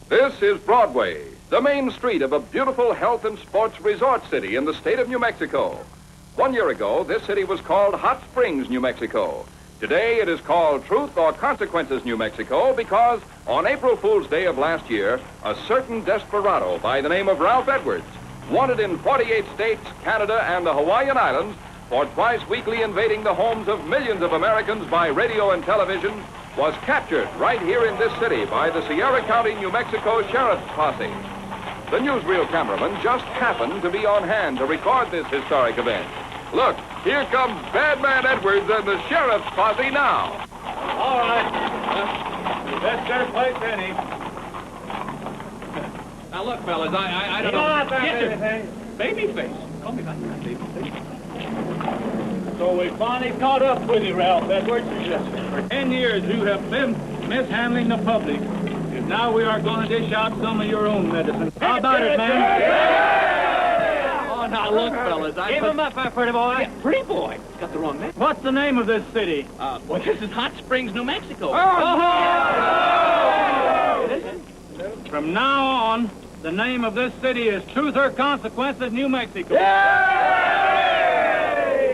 This is Broadway, the main street of a beautiful health and sports resort city in the state of New Mexico. 1 year ago, this city was called Hot Springs, New Mexico. Today, it is called Truth or Consequences, New Mexico, because on April Fool's Day of last year, a certain desperado by the name of Ralph Edwards, wanted in 48 states, Canada, and the Hawaiian Islands for twice weekly invading the homes of millions of Americans by radio and television, was captured right here in this city by the Sierra County, New Mexico Sheriff's Posse. The newsreel cameraman just happened to be on hand to record this historic event. Look, here comes Badman Edwards and the Sheriff's Posse now. All right. Best fair play penny. Now look, fellas, I don't know. Get your baby face. Call me back, baby face. So we finally caught up with you, Ralph Edwards. For 10 years you have been mishandling the public. And now we are going to dish out some of your own medicine. How about it, man? Yeah! Oh, now look, fellas, Give him up, pretty boy. Yeah, pretty boy. Got the wrong name. What's the name of this city? Well, this is Hot Springs, New Mexico. From now on, the name of this city is Truth or Consequences, New Mexico.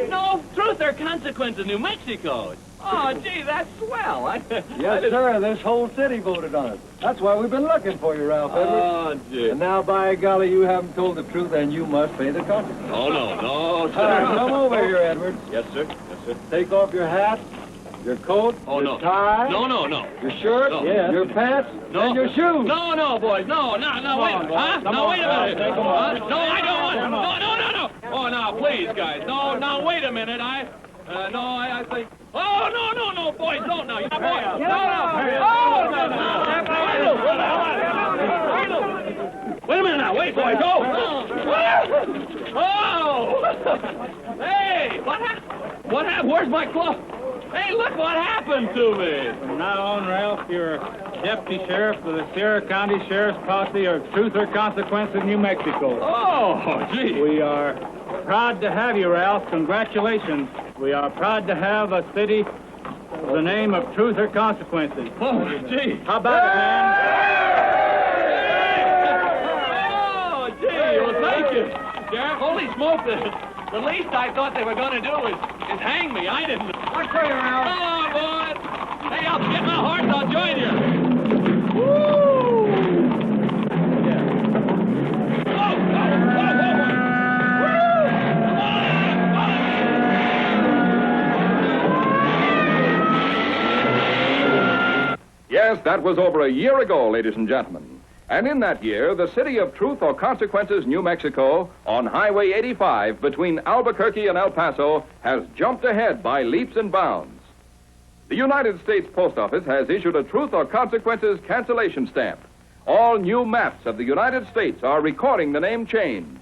No, Truth or Consequences, New Mexico. Oh, gee, that's swell. Yes, sir. This whole city voted on it. That's why we've been looking for you, Ralph Edwards. Oh, gee. And now, by golly, you haven't told the truth, and you must pay the consequences. Oh, no, sir. All right, come over here, Edwards. Yes, sir. Yes, sir. Take off your hat, your coat, Oh, your no. tie, No. your shirt, No. yes, your pants, No. and your shoes. No, boys. No, wait a minute. Huh? No, wait a minute. Take 'em off. No, I don't want. No. Oh, now, please, guys. No, now, wait a minute. I think. Oh, no, boys, don't now. Boys. No. Wait a minute now. Wait, boys. Go. Oh. Hey, what happened? Where's my glove? Hey, look what happened to me. From now on, Ralph, you're Deputy Sheriff of the Sierra County Sheriff's Posse of Truth or Consequences, New Mexico. Oh, gee. We are proud to have you, Ralph. Congratulations. We are proud to have a city with the name of Truth or Consequences. Oh, gee. How about it, man? Oh, gee. Well, thank you. Sheriff, holy smoke, the least I thought they were going to do is hang me. I didn't. I'll show you around. Come on, boys. Hey, I'll get my horse. I'll join you. Woo! Yes, that was over a year ago, ladies and gentlemen. And in that year, the city of Truth or Consequences, New Mexico, on Highway 85 between Albuquerque and El Paso, has jumped ahead by leaps and bounds. The United States Post Office has issued a Truth or Consequences cancellation stamp. All new maps of the United States are recording the name change.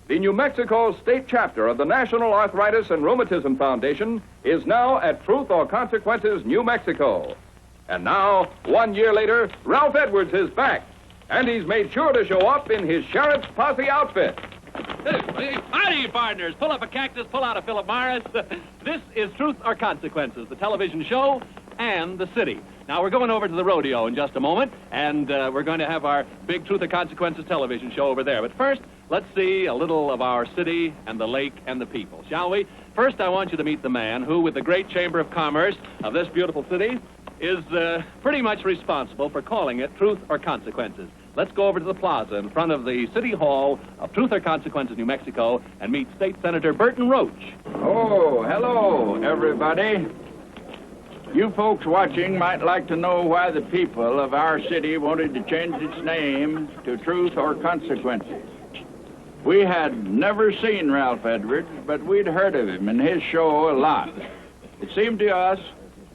The New Mexico state chapter of the National Arthritis and Rheumatism Foundation is now at Truth or Consequences, New Mexico. And now, 1 year later, Ralph Edwards is back. And he's made sure to show up in his Sheriff's Posse outfit. Howdy, partners. Pull up a cactus, pull out a Philip Morris. This is Truth or Consequences, the television show and the city. Now, we're going over to the rodeo in just a moment, and we're going to have our big Truth or Consequences television show over there. But first, let's see a little of our city and the lake and the people, shall we? First, I want you to meet the man who, with the great Chamber of Commerce of this beautiful city, is pretty much responsible for calling it Truth or Consequences. Let's go over to the plaza in front of the City Hall of Truth or Consequences, New Mexico, and meet State Senator Burton Roach. Oh, hello, everybody. You folks watching might like to know why the people of our city wanted to change its name to Truth or Consequences. We had never seen Ralph Edwards, but we'd heard of him and his show a lot. It seemed to us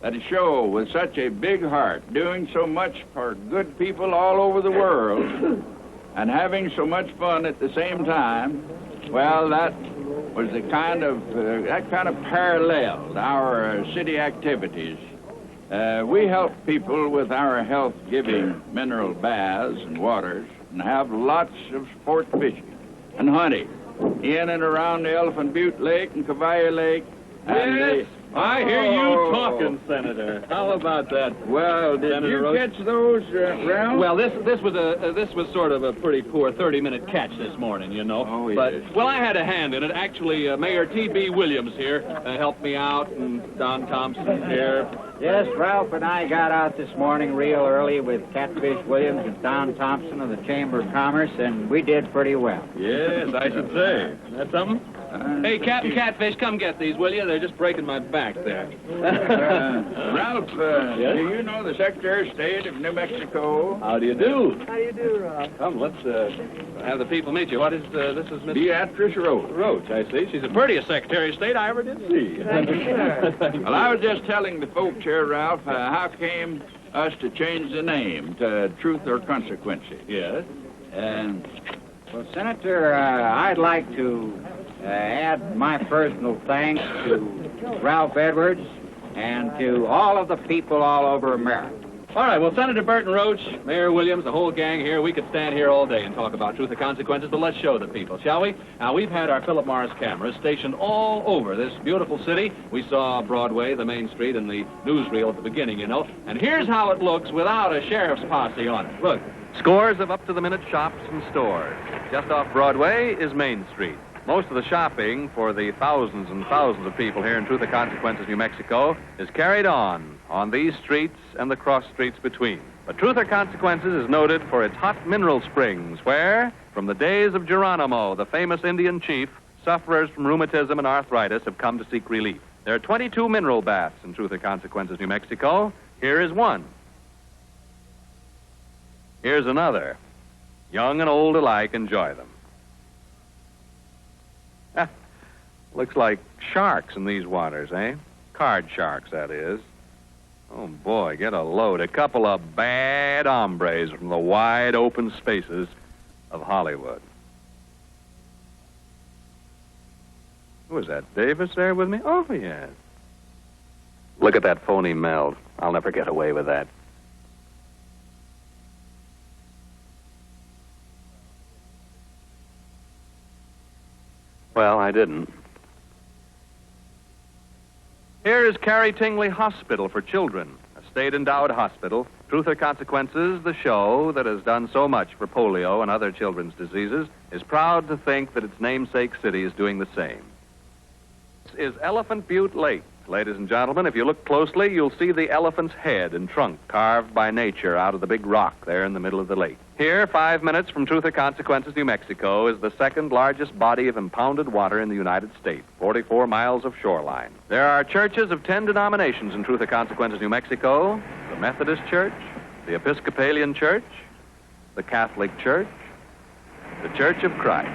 that a show with such a big heart, doing so much for good people all over the world, and having so much fun at the same time, well, that was the kind of paralleled our city activities. We help people with our health-giving mineral baths and waters, and have lots of sport fishing and hunting in and around the Elephant Butte Lake and Cavalla Lake. And Yes, I hear you talking, Senator. How about that? Well, did Senator you Roach? catch those, Ralph? Well, this was sort of a pretty poor 30-minute catch this morning, you know. Oh, yes. But, well, I had a hand in it. Actually, Mayor T.B. Williams here helped me out, and Don Thompson here. Yes, Ralph and I got out this morning real early with Catfish Williams and Don Thompson of the Chamber of Commerce, and we did pretty well. Yes, I should say. That's something? Hey, Captain Catfish, come get these, will you? They're just breaking my back there. Ralph, Yes? do you know the Secretary of State of New Mexico? How do you do? How do you do, Ralph? Come, let's have the people meet you. What is, this is Miss Beatrice Roach. Roach, I see. She's the prettiest Secretary of State I ever did see. Thank you, sir. Well, I was just telling the folks here, Ralph, how came us to change the name to Truth or Consequences? Yes? And Well, Senator, I'd like to add my personal thanks to Ralph Edwards and to all of the people all over America. All right, well, Senator Burton Roach, Mayor Williams, the whole gang here, we could stand here all day and talk about truth or consequences, but let's show the people, shall we? Now, we've had our Philip Morris cameras stationed all over this beautiful city. We saw Broadway, the main street, and the newsreel at the beginning, you know. And here's how it looks without a sheriff's posse on it. Look, scores of up-to-the-minute shops and stores. Just off Broadway is Main Street. Most of the shopping for the thousands and thousands of people here in Truth or Consequences, New Mexico, is carried on these streets and the cross streets between. But Truth or Consequences is noted for its hot mineral springs, where, from the days of Geronimo, the famous Indian chief, sufferers from rheumatism and arthritis have come to seek relief. There are 22 mineral baths in Truth or Consequences, New Mexico. Here is one. Here's another. Young and old alike enjoy them. Looks like sharks in these waters, eh? Card sharks, that is. Oh, boy, get a load. A couple of bad hombres from the wide open spaces of Hollywood. Who is that, Davis there with me? Oh, yes. Look at that phony meld. I'll never get away with that. Well, I didn't. Here is Carrie Tingley Hospital for Children, a state-endowed hospital. Truth or Consequences, the show that has done so much for polio and other children's diseases, is proud to think that its namesake city is doing the same. This is Elephant Butte Lake. Ladies and gentlemen, if you look closely, you'll see the elephant's head and trunk carved by nature out of the big rock there in the middle of the lake. Here, 5 minutes from Truth or Consequences, New Mexico, is the second largest body of impounded water in the United States, 44 miles of shoreline. There are churches of 10 denominations in Truth or Consequences, New Mexico: the Methodist Church, the Episcopalian Church, the Catholic Church, the Church of Christ.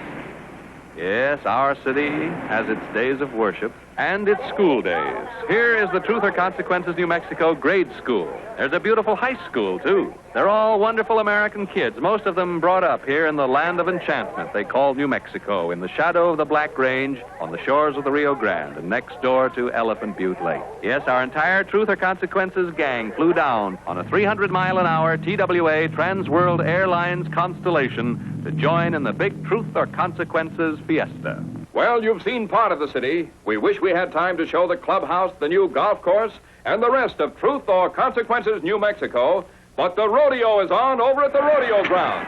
Yes, our city has its days of worship and its school days. Here is the Truth or Consequences, New Mexico grade school. There's a beautiful high school, too. They're all wonderful American kids, most of them brought up here in the land of enchantment they call New Mexico, in the shadow of the Black Range, on the shores of the Rio Grande, and next door to Elephant Butte Lake. Yes, our entire Truth or Consequences gang flew down on a 300-mile-an-hour TWA Trans World Airlines Constellation to join in the big Truth or Consequences fiesta. Well, you've seen part of the city. We wish we had time to show the clubhouse, the new golf course, and the rest of Truth or Consequences, New Mexico. But the rodeo is on over at the rodeo ground.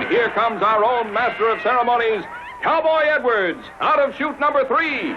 Here comes our own master of ceremonies, Cowboy Edwards, out of chute number 3.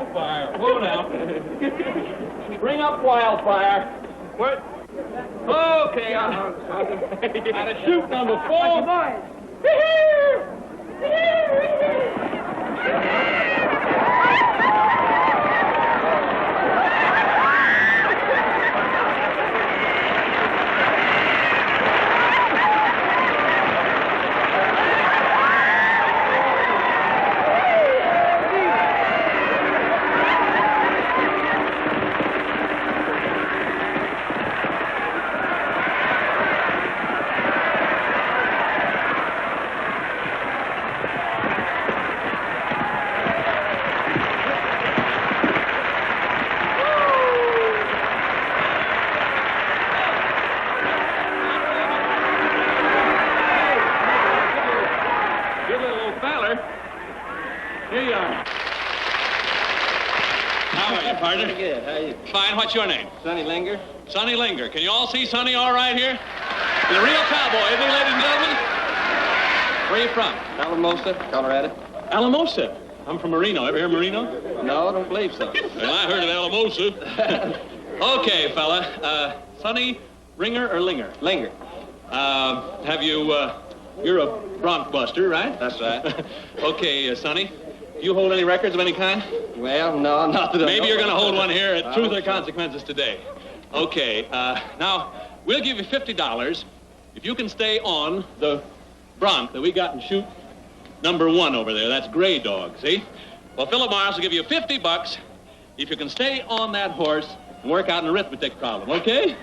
Wildfire. Whoa now. Bring up Wildfire. What? Okay, out of shoot number 4. Partner? Good. How are you? Fine. What's your name? Sonny Linger. Sonny Linger. Can you all see Sonny all right here? He's a real cowboy, isn't he, ladies and gentlemen? Where are you from? Alamosa, Colorado. Alamosa. I'm from Marino. Ever hear of Marino? No, I don't believe so. Well, I heard of Alamosa. Okay, fella. Sonny Ringer or Linger? Linger. You're a bronc buster, right? That's right. Okay, Sonny. You hold any records of any kind? Well, no, not that I Maybe know. you're going to hold one here at Truth or Consequences today. Okay, now, we'll give you $50 if you can stay on the bronc that we got in chute number 1 over there. That's Gray Dog, see? Well, Philip Morris will give you $50 if you can stay on that horse and work out an arithmetic problem, okay?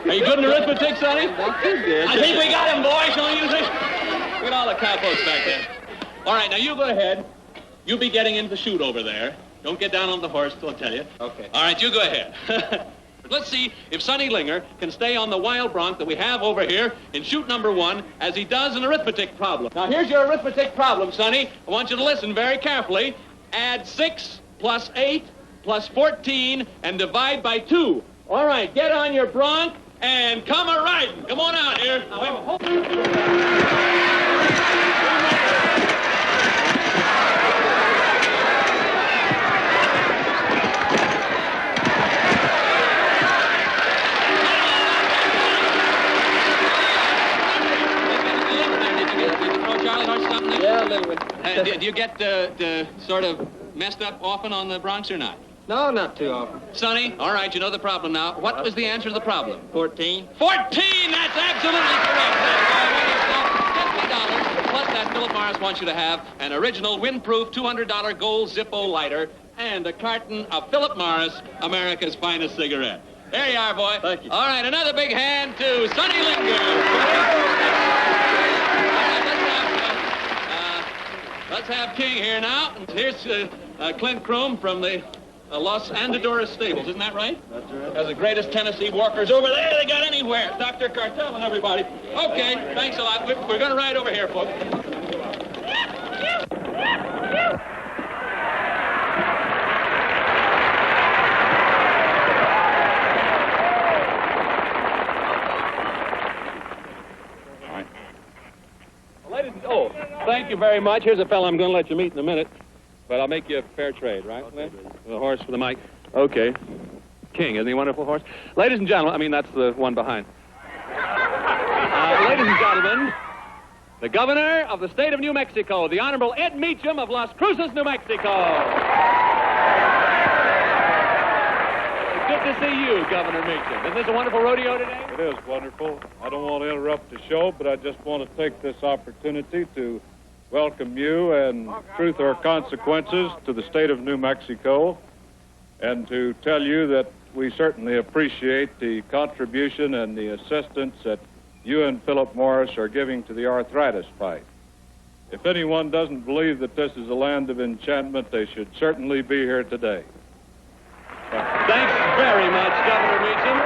Are you good in arithmetic, Sonny? Not too good. I think we got him, boys. Don't you think? Look at all the cowpokes back there. All right, now you go ahead. You be getting into the chute over there. Don't get down on the horse till I tell you. Okay. All right, you go ahead. But let's see if Sonny Linger can stay on the wild bronc that we have over here in chute number 1 as he does an arithmetic problem. Now, here's your arithmetic problem, Sonny. I want you to listen very carefully. Add 6 plus 8 plus 14 and divide by 2. All right, get on your bronc and come a-riding. Come on out here. Now, wait a minute. Yeah, a little bit. Do you get sort of messed up often on the broncs or not? No, not too often. Sonny, all right, you know the problem now. What was the answer to the problem? 14. 14! That's absolutely correct. $50 plus that Philip Morris wants you to have an original windproof $200 gold Zippo lighter and a carton of Philip Morris, America's finest cigarette. There you are, boy. Thank you. All right, another big hand to Sonny Linger. Let's have King here now. Here's Clint Chrome from the Los Andadoras Stables. Isn't that right? That's right. That's the greatest Tennessee walkers over there they got anywhere. Dr. Cartel and everybody. Okay, thanks a lot. We're going to ride over here, folks. Thank you very much. Here's a fellow I'm going to let you meet in a minute, but I'll make you a fair trade, right? The horse for the mic. Okay. King, isn't he a wonderful horse? Ladies and gentlemen, I mean, that's the one behind. Ladies and gentlemen, the governor of the state of New Mexico, the Honorable Ed Meacham of Las Cruces, New Mexico. Good to see you, Governor Meacham. Isn't this a wonderful rodeo today? It is wonderful. I don't want to interrupt the show, but I just want to take this opportunity to welcome you and Truth or Consequences to the state of New Mexico, and to tell you that we certainly appreciate the contribution and the assistance that you and Philip Morris are giving to the arthritis fight. If anyone doesn't believe that this is a land of enchantment, they should certainly be here today. Thanks very much, Governor Meacham.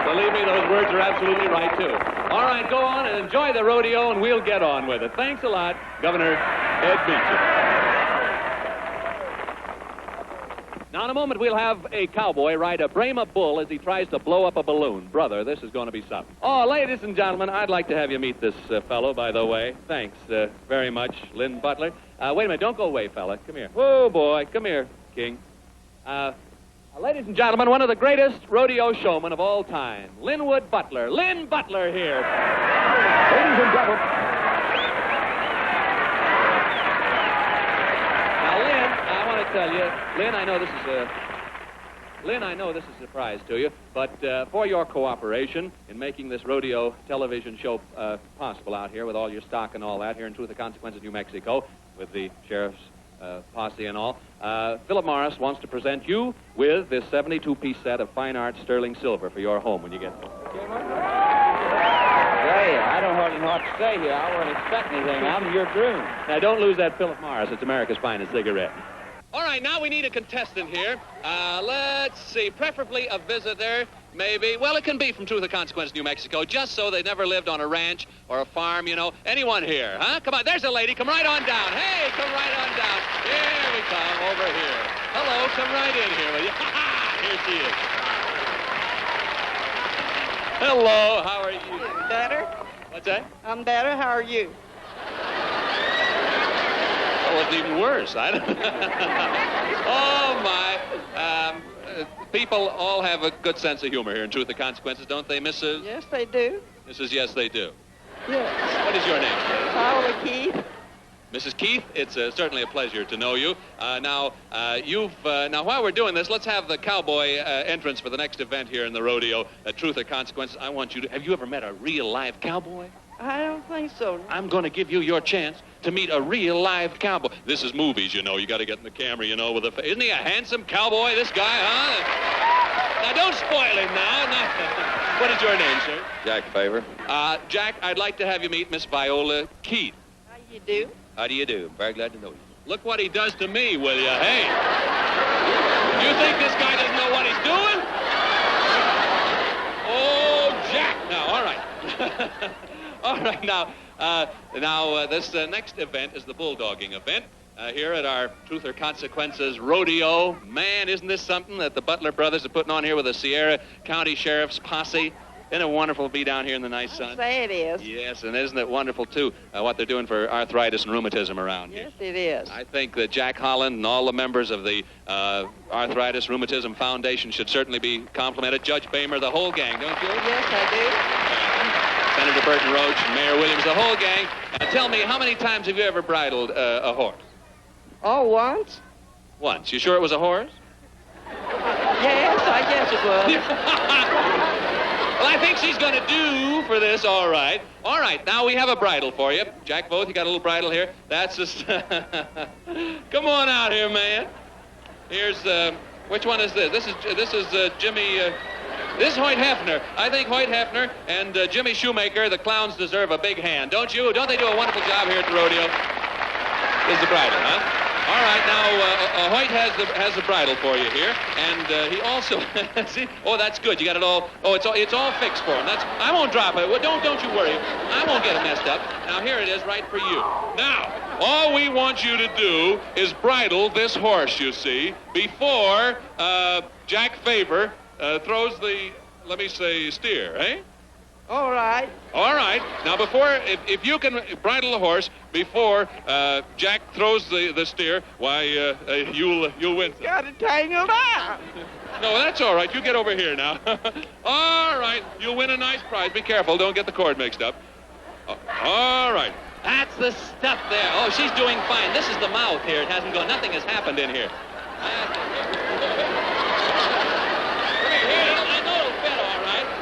Believe me, those words are absolutely right, too. All right, go on and enjoy the rodeo, and we'll get on with it. Thanks a lot, Governor Ed Meacham. Now, in a moment, we'll have a cowboy ride a Brahma bull as he tries to blow up a balloon. Brother, this is going to be something. Oh, ladies and gentlemen, I'd like to have you meet this fellow, by the way. Thanks very much, Lynn Butler. Wait a minute, don't go away, fella. Come here. Whoa, boy, come here, King. Ladies and gentlemen, one of the greatest rodeo showmen of all time, Linwood Butler. Lynn Butler here. Ladies and gentlemen. Now, Lynn, I want to tell you, Lynn, I know this is a surprise to you, but for your cooperation in making this rodeo television show possible out here with all your stock and all that here in Truth or Consequences, New Mexico, with the sheriff's posse and all, Philip Morris wants to present you with this 72-piece set of fine art sterling silver for your home when you get there. Say, I don't hardly know what to say here. I wouldn't expect anything. I'm your groom. Now, don't lose that Philip Morris. It's America's finest cigarette. All right, now we need a contestant here. Let's see, preferably a visitor, maybe. Well, it can be from Truth or Consequences, New Mexico, just so they never lived on a ranch or a farm, you know. Anyone here, huh? Come on, there's a lady. Come right on down. Hey, come right on down. Here we come, over here. Hello, come right in here, will you? Here she is. Hello, how are you? Better. What's that? I'm better. How are you? Oh, it's even worse. I don't... Oh, my. People all have a good sense of humor here in Truth or Consequences, don't they, Mrs.? Yes, they do. Mrs. Yes, they do. Yes. What is your name? Paula Keith. Mrs. Keith, it's certainly a pleasure to know you. Now, while we're doing this, let's have the cowboy entrance for the next event here in the rodeo, Truth or Consequences. I want you to... Have you ever met a real live cowboy? I don't think so. I'm going to give you your chance to meet a real live cowboy. This is movies, you know. You got to get in the camera, you know, with a... Isn't he a handsome cowboy, this guy, huh? Now, don't spoil him now. What is your name, sir? Jack Favor. Jack, I'd like to have you meet Miss Viola Keith. How you do? How do you do? Very glad to know you. Look what he does to me, will you? Hey! You think this guy doesn't know what he's doing? Oh, Jack! Now, all right. All right, now, this next event is the bulldogging event here at our Truth or Consequences rodeo. Man, isn't this something that the Butler brothers are putting on here with the Sierra County Sheriff's posse? Isn't it wonderful to be down here in the nice sun? Say it is. Yes, and isn't it wonderful, too, what they're doing for arthritis and rheumatism around here? Yes, it is. I think that Jack Holland and all the members of the Arthritis Rheumatism Foundation should certainly be complimented. Judge Bamer, the whole gang, don't you? Yes, I Senator Burton Roach and Mayor Williams, the whole gang. Tell me, how many times have you ever bridled a horse? do. Oh, once? Once. You sure it was a horse? Yes, I guess it was. Well, I think she's going to do for this all right. All right, now we have a bridle for you. Jack Voth, you got a little bridle here. That's just... Come on out here, man. Here's... which one is this? This is Jimmy... This is Hoyt Hefner. I think Hoyt Hefner and Jimmy Shoemaker, the clowns, deserve a big hand. Don't you? Don't they do a wonderful job here at the rodeo? This is the bridle, huh? All right, now Hoyt has the bridle for you here, and he also see. Oh, that's good. You got it all. Oh, it's all fixed for him. I won't drop it. Well, don't you worry. I won't get it messed up. Now here it is, right for you. Now, all we want you to do is bridle this horse. You see, before Jack Favor throws the, let me say, steer, eh? All right. All right. Now, if you can bridle the horse before Jack throws the steer, why, you'll win. Got it tangled out. No, that's all right. You get over here now. All right. You'll win a nice prize. Be careful. Don't get the cord mixed up. All right. That's the stuff there. Oh, she's doing fine. This is the mouth here. It hasn't gone. Nothing has happened in here.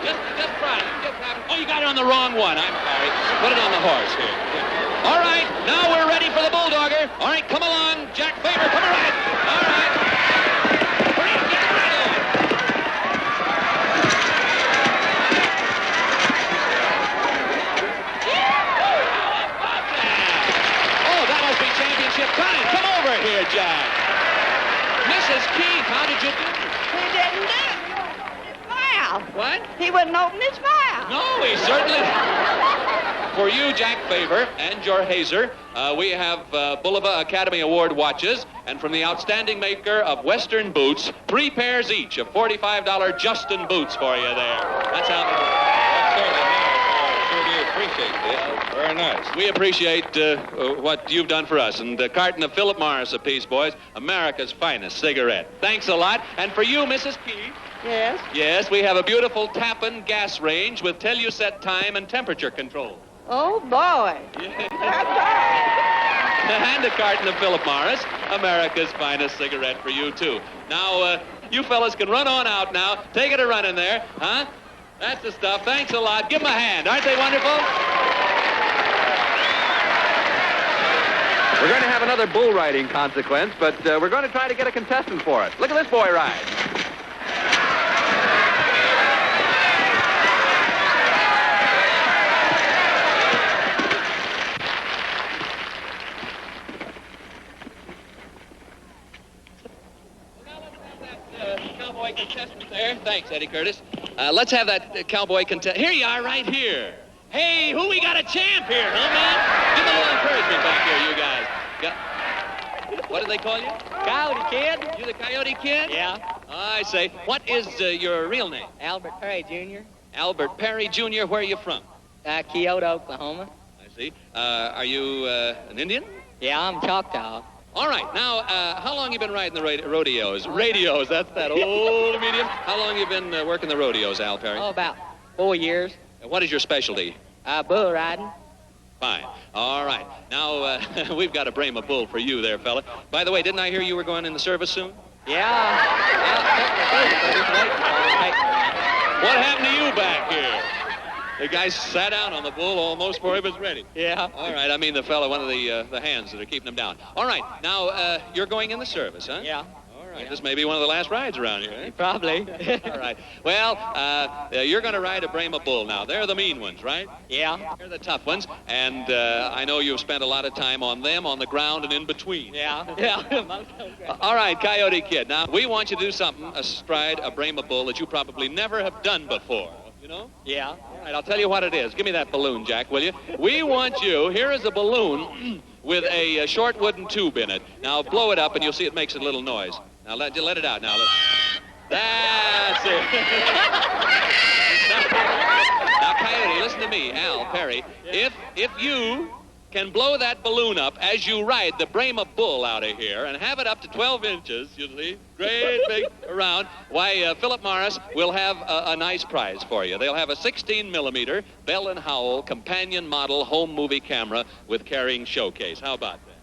Just try it. Oh, you got it on the wrong one. I'm sorry. Put it on the horse here. All right, now we're ready for the bulldogger. All right, come along, Jack Favor. Come right. All right. Hurry up, get the bridle. Oh, that must be championship time. Come over here, Jack. Mrs. Keith, how did you do? He didn't do it. What? He wouldn't open his mouth. No, he certainly... For you, Jack Favor, and your hazer, we have Bulova Academy Award watches, and from the outstanding maker of Western boots, 3 pairs each of $45 Justin boots for you there. That's how... That's certainly nice. appreciate it. Very nice. We appreciate what you've done for us. And a carton of Philip Morris apiece, boys. America's finest cigarette. Thanks a lot. And for you, Mrs. Key. Yes? Yes, we have a beautiful Tappan gas range with tell-you-set time and temperature control. Oh, boy. And a carton of Philip Morris, America's finest cigarette for you, too. Now, you fellas can run on out now. Take it a run in there, huh? That's the stuff. Thanks a lot. Give them a hand. Aren't they wonderful? We're going to have another bull riding consequence, but we're going to try to get a contestant for it. Look at this boy ride. Cowboy contestant there. Thanks, Eddie Curtis. Let's have that cowboy contestant. Here you are, right here. Hey, who we got a champ here, huh, man? Give a little encouragement back here, you guys. What did they call you? Coyote Kid. You the Coyote Kid? Yeah. I say. What is your real name? Albert Perry Jr. Albert Perry Jr. Where are you from? Kyoto, Oklahoma. I see. Are you an Indian? Yeah, I'm Choctaw. All right. Now, how long you been riding the rodeos? Radios, that's that old medium. How long you been working the rodeos, Al Perry? Oh, about 4 years. What is your specialty? Bull riding. Fine. All right. Now, we've got a Brahma bull for you there, fella. By the way, didn't I hear you were going in the service soon? Yeah. What happened to you back here? The guy sat down on the bull almost before he was ready. Yeah. All right. I mean the fella, one of the hands that are keeping him down. All right. Now, you're going in the service, huh? Yeah. All right. This may be one of the last rides around here, eh? Probably. All right. Well, you're going to ride a Brahma bull now. They're the mean ones, right? Yeah. They're the tough ones. And I know you've spent a lot of time on them, on the ground, and in between. Yeah. Yeah. All right, Coyote Kid. Now, we want you to do something astride a Brahma bull that you probably never have done before. You know? Yeah. All right, I'll tell you what it is. Give me that balloon, Jack, will you? We want you, here is a balloon with a short wooden tube in it. Now, blow it up, and you'll see it makes a little noise. Now, let it out. Now, that's it. Now, Coyote, listen to me, Al Perry. If you can blow that balloon up as you ride the Brahma bull out of here and have it up to 12 inches, you see, great big around, why, Philip Morris will have a nice prize for you. They'll have a 16-millimeter Bell & Howell companion model home movie camera with carrying showcase. How about that?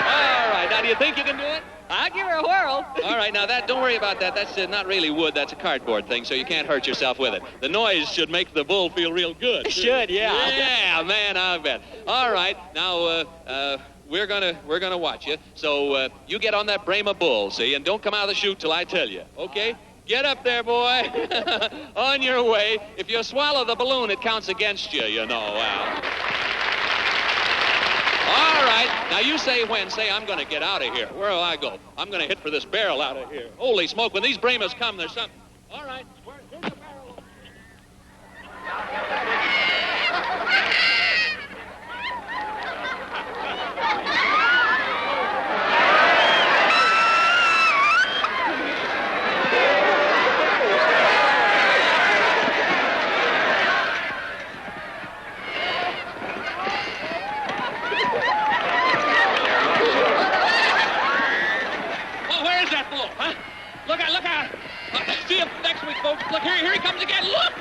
All right, now do you think you can do it? I'll give her a whirl. All right, now don't worry about that. That's not really wood. That's a cardboard thing, so you can't hurt yourself with it. The noise should make the bull feel real good. It should, yeah. Yeah, man, I bet. All right, now we're gonna watch you. So you get on that Brahma bull, see, and don't come out of the chute till I tell you. Okay? Get up there, boy. On your way. If you swallow the balloon, it counts against you, you know, Al. All right. Now, you say when. Say, I'm going to get out of here. Where will I go? I'm going to hit for this barrel out of here. Holy smoke. When these Brahmas come, there's something. All right. Here's the barrel. Look out! See him next week, folks. Look, here he comes again. Look!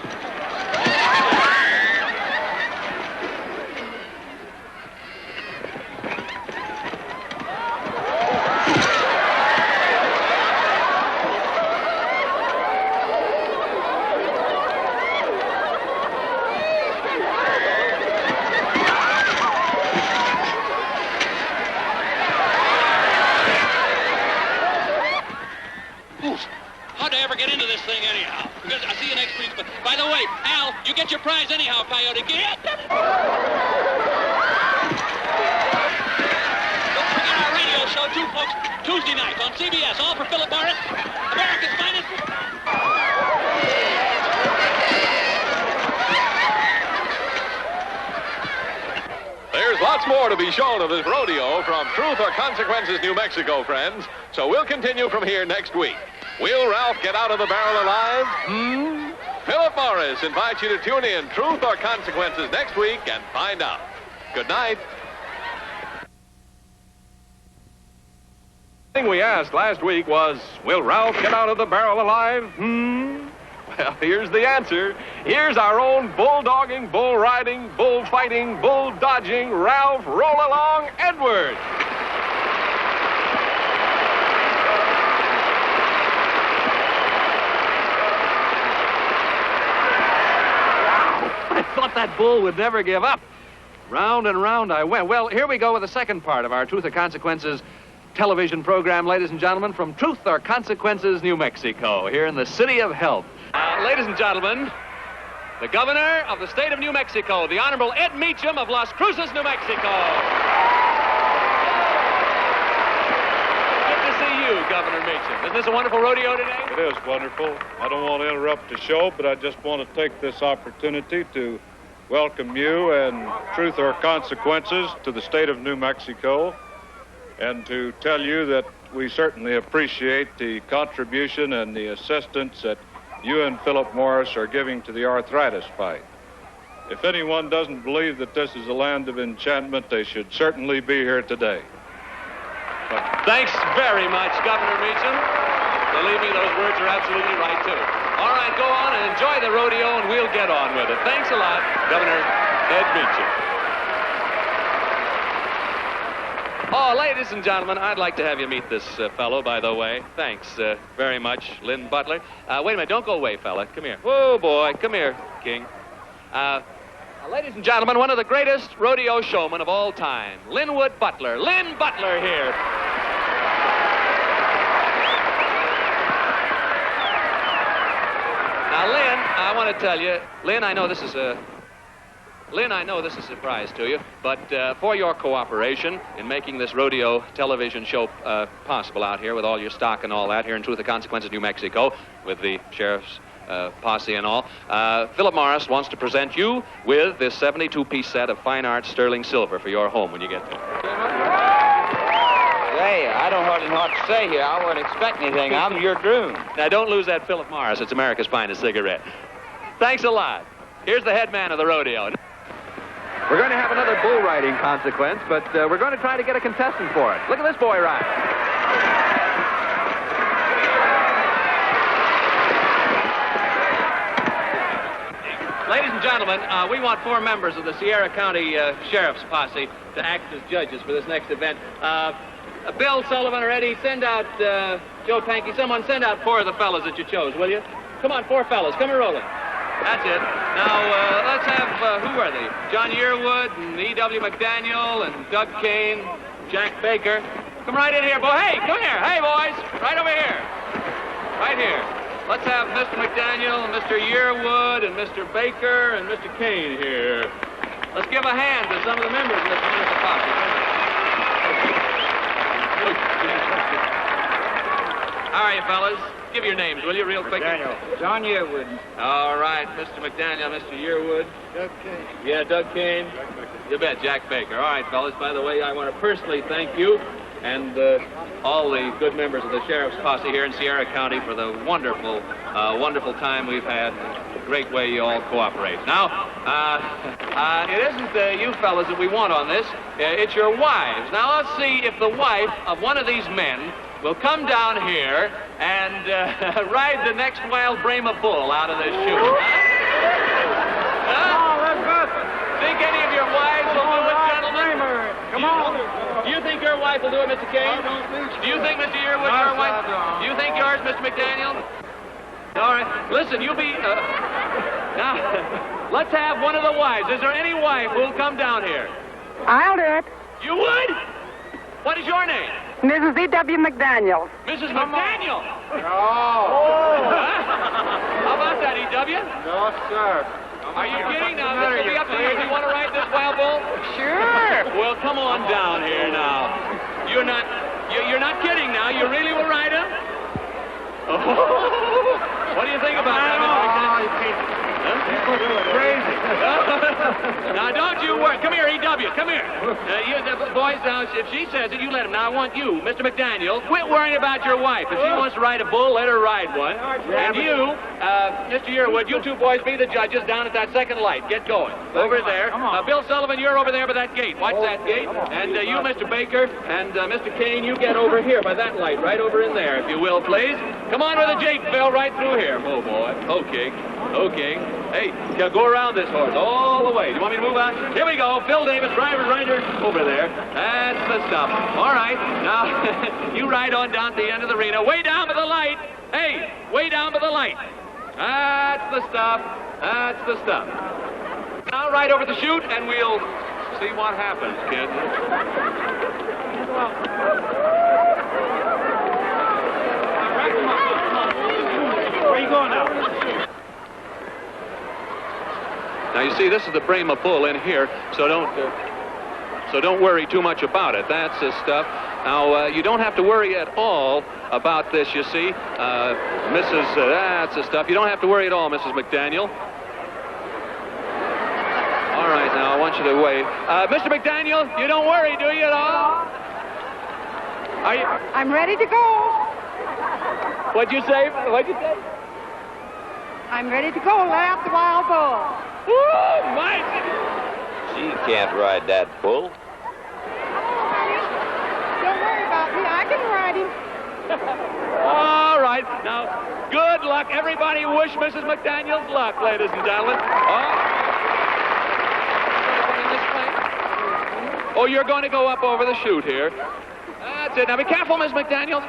How'd I ever get into this thing anyhow? Because I'll see you next week. But by the way, Al, you get your prize anyhow, Coyote. Get! Don't forget our radio show, too, folks. Tuesday nights on CBS. All for Philip Morris, America's finest. There's lots more to be shown of this rodeo from Truth or Consequences, New Mexico, friends. So we'll continue from here next week. Will Ralph get out of the barrel alive? Philip Morris invites you to tune in Truth or Consequences next week and find out. Good night. The thing we asked last week was, will Ralph get out of the barrel alive? Well, here's the answer. Here's our own bulldogging, bull-riding, bull-fighting, bull-dodging Ralph Roll-Along Edwards. I thought that bull would never give up. Round and round I went. Well, here we go with the second part of our Truth or Consequences television program, ladies and gentlemen, from Truth or Consequences, New Mexico, here in the City of Health. Ladies and gentlemen, the governor of the state of New Mexico, the Honorable Ed Meacham of Las Cruces, New Mexico. Good to see you, Governor Meacham. Isn't this a wonderful rodeo today? It is wonderful. I don't want to interrupt the show, but I just want to take this opportunity to welcome you and Truth or Consequences to the state of New Mexico, and to tell you that we certainly appreciate the contribution and the assistance that you and Philip Morris are giving to the arthritis fight. If anyone doesn't believe that this is a land of enchantment, they should certainly be here today. Thanks very much, Governor Meacham. Believe me, those words are absolutely right, too. All right, go on and enjoy the rodeo, and we'll get on with it. Thanks a lot, Governor Ed Meacham. Oh, ladies and gentlemen, I'd like to have you meet this fellow, by the way. Thanks very much, Lynn Butler. Wait a minute, don't go away, fella. Come here. Whoa, boy, come here, King. Ladies and gentlemen, one of the greatest rodeo showmen of all time, Linwood Butler. Lynn Butler here. Now, Lynn, I want to tell you, Lynn, I know this is a surprise to you, but for your cooperation in making this rodeo television show possible out here with all your stock and all that here in Truth or Consequences, New Mexico, with the sheriff's posse and all, Philip Morris wants to present you with this 72-piece set of fine art sterling silver for your home when you get there. Hey, I don't hardly know what to say here. I wouldn't expect anything. I'm your groom. Now, don't lose that Philip Morris. It's America's finest cigarette. Thanks a lot. Here's the head man of the rodeo. We're going to have another bull riding consequence, but we're going to try to get a contestant for it. Look at this boy ride. Ladies and gentlemen, we want 4 members of the Sierra County Sheriff's Posse to act as judges for this next event. Bill Sullivan or Eddie, send out Joe Pankey. Someone send out 4 of the fellas that you chose, will you? Come on, 4 fellas. Come and roll it. That's it. Now, let's have, who are they? John Yearwood and E.W. McDaniel and Doug Kane, Jack Baker. Come right in here, boy. Hey, come here. Hey, boys. Right over here. Right here. Let's have Mr. McDaniel and Mr. Yearwood and Mr. Baker and Mr. Kane here. Let's give a hand to some of the members of this wonderful posse. How are you, fellas? Give your names, will you, real quick? McDaniel. John Yearwood. All right, Mr. McDaniel, Mr. Yearwood. Doug Kane. Yeah, Doug Kane. You bet, Jack Baker. All right, fellas, by the way, I want to personally thank you and all the good members of the Sheriff's Posse here in Sierra County for the wonderful, wonderful time we've had. The great way you all cooperate. Now, it isn't you fellas that we want on this. It's your wives. Now, let's see if the wife of one of these men will come down here and ride the next wild Brahma bull out of this chute. Oh, that's good. Think any of your wives will do it, gentlemen? Come on. Do you think your wife will do it, Mr. Kane? Do you think, Mr. Yearwood, your wife? Do you think yours, Mr. McDaniel? All right. Listen, you'll be... now, let's have one of the wives. Is there any wife who'll come down here? I'll do it. You would? What is your name? Mrs. E.W. McDaniel. Mrs. McDaniel? Oh. How about that, E.W.? No, sir. Are you kidding? Now, this will be up to you. Do you want to ride this wild bull? Sure. Well, come on down here now. You're not kidding now. You really will ride him? Oh. What do you think about that, Mr. McDaniel? You can't. Huh? Crazy. Now, don't you worry. Come here, E.W. Come here. Boys, now, if she says it, you let him. Now, I want you, Mr. McDaniel, quit worrying about your wife. If she wants to ride a bull, let her ride one. And you, Mr. Yearwood, you two boys be the judges down at that second light. Get going. Over there. Bill Sullivan, you're over there by that gate. Watch that gate. And you, Mr. Baker, and Mr. Kane, you get over here by that light, right over in there, if you will, please. Come on with the jeep, Bill, right through here. Oh, boy. Okay. Hey, go around this horse all the way. Do you want me to move out? Here we go. Phil Davis, driver, rider, over there. That's the stuff. All right. Now, you ride on down to the end of the arena. Way down to the light. Hey, way down to the light. That's the stuff. That's the stuff. Now, right over the chute, and we'll see what happens, kids. Where you going now? Now, you see, this is the Brahma bull in here, so don't worry too much about it. That's the stuff. Now, you don't have to worry at all about this, you see. That's the stuff. You don't have to worry at all, Mrs. McDaniel. All right, now, I want you to wait. Mr. McDaniel, you don't worry, do you, at all? Are you... I'm ready to go. What'd you say? I'm ready to go. Lay out the wild bull. Oh, my... She can't ride that bull. Don't worry about me. I can ride him. All right. Now, good luck. Everybody wish Mrs. McDaniel's luck, ladies and gentlemen. Oh, you're going to go up over the chute here. That's it. Now, be careful, Miss McDaniels.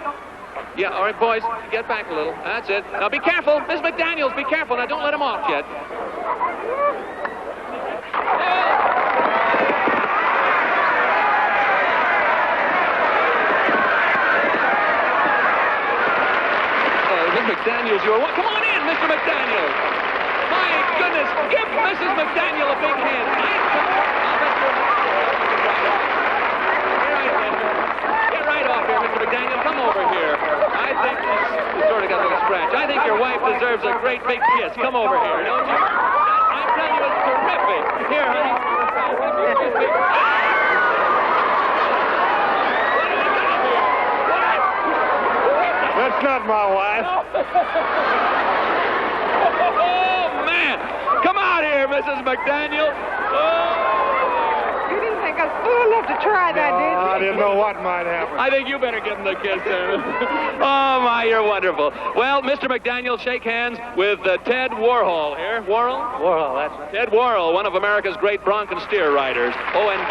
Yeah, all right, boys, get back a little. That's it. Now, be careful. Miss McDaniels, be careful. Now, don't let him off yet. Miss McDaniels, come on in, Mr. McDaniels. My goodness, give Mrs. McDaniel a big hand. Get right off here, Mr. McDaniel. Come over here. I think you sort of got a little scratch. I think your wife deserves a great big kiss. Come over here, don't you? I'm telling you, it's terrific. Here, honey. That's not my wife. Oh, man. Come out here, Mrs. McDaniel. You didn't think I was fool enough to try that, did you? I didn't know what might happen. I think you better give him the kiss there. Oh, my, you're wonderful. Well, Mr. McDaniel, shake hands with Ted Warhol here. Warhol? Warhol, that's right. Ted Warhol, one of America's great bronc and steer riders. Oh, and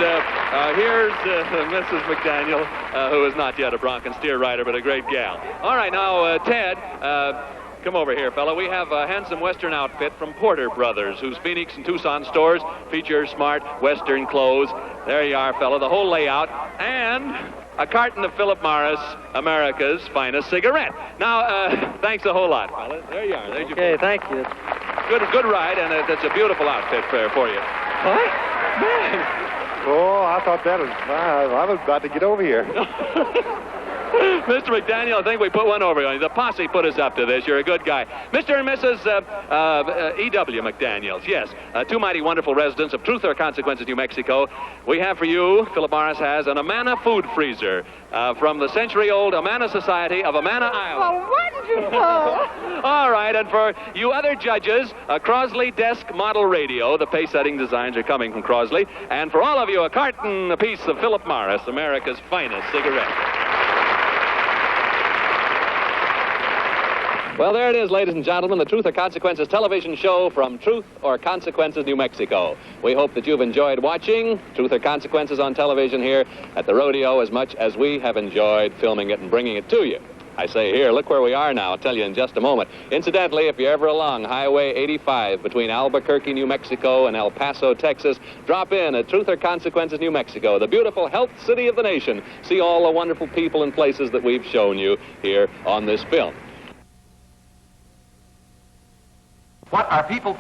here's Mrs. McDaniel, who is not yet a bronc and steer rider, but a great gal. All right, now, Ted, come over here, fella. We have a handsome Western outfit from Porter Brothers, whose Phoenix and Tucson stores feature smart Western clothes. There you are, fella, the whole layout. And a carton of Philip Morris, America's finest cigarette. Now, thanks a whole lot, fella. There you are. There's your Okay, thank you. Good ride, and it's a beautiful outfit for you. What? Man. Oh, I thought that was... I was about to get over here. Mr. McDaniel, I think we put one over on you. The posse put us up to this. You're a good guy. Mr. and Mrs. E.W. McDaniels, yes. Two mighty wonderful residents of Truth or Consequences, New Mexico. We have for you, Philip Morris has, an Amana food freezer from the century-old Amana Society of Amana, Island. Oh, wonderful. All right, and for you other judges, a Crosley desk model radio. The pace-setting designs are coming from Crosley. And for all of you, a carton apiece of Philip Morris, America's finest cigarette. Well, there it is, ladies and gentlemen, the Truth or Consequences television show from Truth or Consequences, New Mexico. We hope that you've enjoyed watching Truth or Consequences on television here at the rodeo as much as we have enjoyed filming it and bringing it to you. I say here, look where we are now. I'll tell you in just a moment. Incidentally, if you're ever along Highway 85 between Albuquerque, New Mexico and El Paso, Texas, drop in at Truth or Consequences, New Mexico, the beautiful health city of the nation. See all the wonderful people and places that we've shown you here on this film. What are people